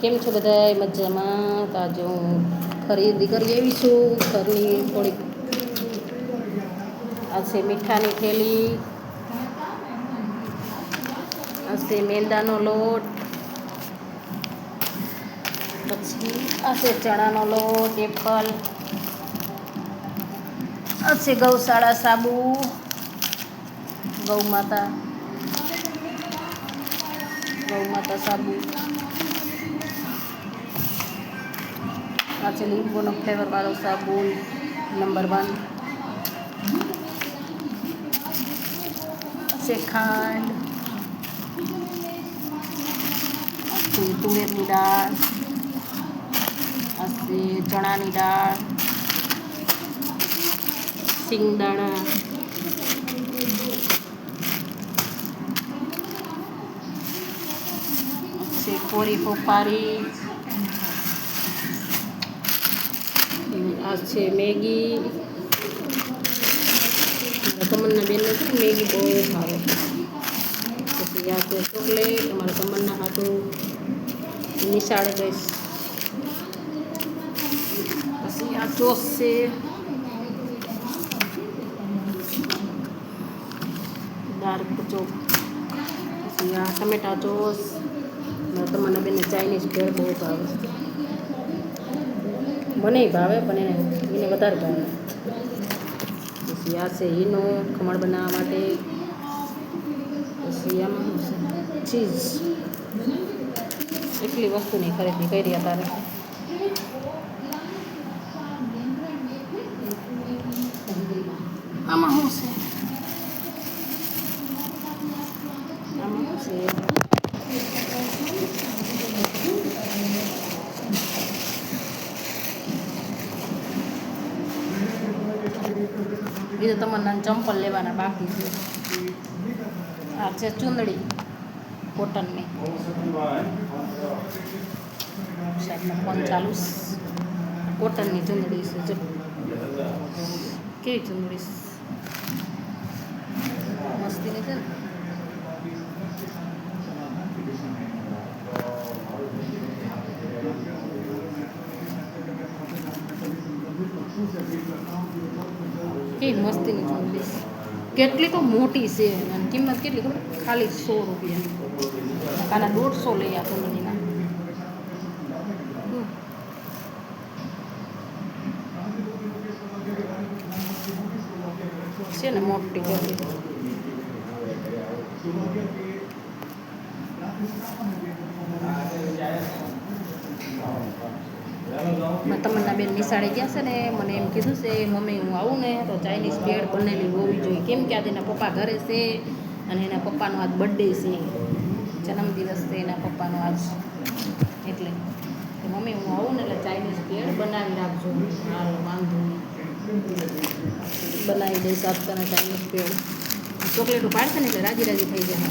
કેમ છો બધાય મજામાં? તો આજે હું ખરીદી કરી આવી છું ઘરની થોડીક. આ છે મીઠાની થેલી, આ છે મેંદાનો લોટ, પછી આ છે ચણાનો લોટ, એપલ, આ છે ગૌશાળા સાબુ, ગૌ માતા સાબુ, આ છે લીંબુનો ફ્લેવરવાળો સાબુ નંબર 1, આ છે ખાંડ, આ છે તુવેરની દાળ, આ છે ચણાની દાળ, સિંગદાણા, છે કોરી ફોફારી, આ છે મેગી. તમન્ના બેનને છે મેગી બહુ ભાવે. પછી આ છે ચોકલેટ, અમારા તમન્ના હાથું નિશાળે ગઈશ. પછી આ ચોસ છે, ડાર્ક ચોક. પછી આ ટમેટા ચોસ. તમારા બેનને ચાઇનીઝ ભેળ બહુ ભાવે. મને ભાવે પણ એને વધારે ભાવે. પછી આ છે ઈનો ખમણ બનાવવા માટે. પછી આમાં ચીઝ. એટલી વસ્તુની ખરીદી કરી અત્યારે. આમાં શું છે? આમાં શું છે? બીજું તમારા ચંપલ લેવાના બાકી છે. આ છે ચૂંદડી કોટનની. સાહેબનો ફોન ચાલુ. કોટનની ચૂંદડી છે. જો કેવી ચૂંદડી મસ્તીની છે ને. કેવી મસ્તીની ચૂંદડી. કેટલી તો મોટી છે અને કિંમત કેટલી ખબર? ખાલી 100 રૂપિયા. આના 150 લઈ આ ચૂંદડીના. છે ને મોટી કેટલી. તમન્ના બેન નિશાળે ગયા છે ને, મને એમ કીધું છે મમ્મી હું આવું ને તો ચાઇનીઝ ભેળ બનેલી હોવી જોઈએ. કેમ કે આજે એના પપ્પા ઘરે છે અને એના પપ્પાનો આજ બર્થડે છે, જન્મદિવસ છે એના પપ્પાનો આજ. એટલે મમ્મી હું આવું ને એટલે ચાઇનીઝ ભેળ બનાવી રાખજો. હાલ વાંધો નહીં, બનાવી દઈશ આપતાને ચાઇનીઝ ભેળ. ચોકલેટો પાડશે ને એટલે રાજી રાજી થઈ જાય.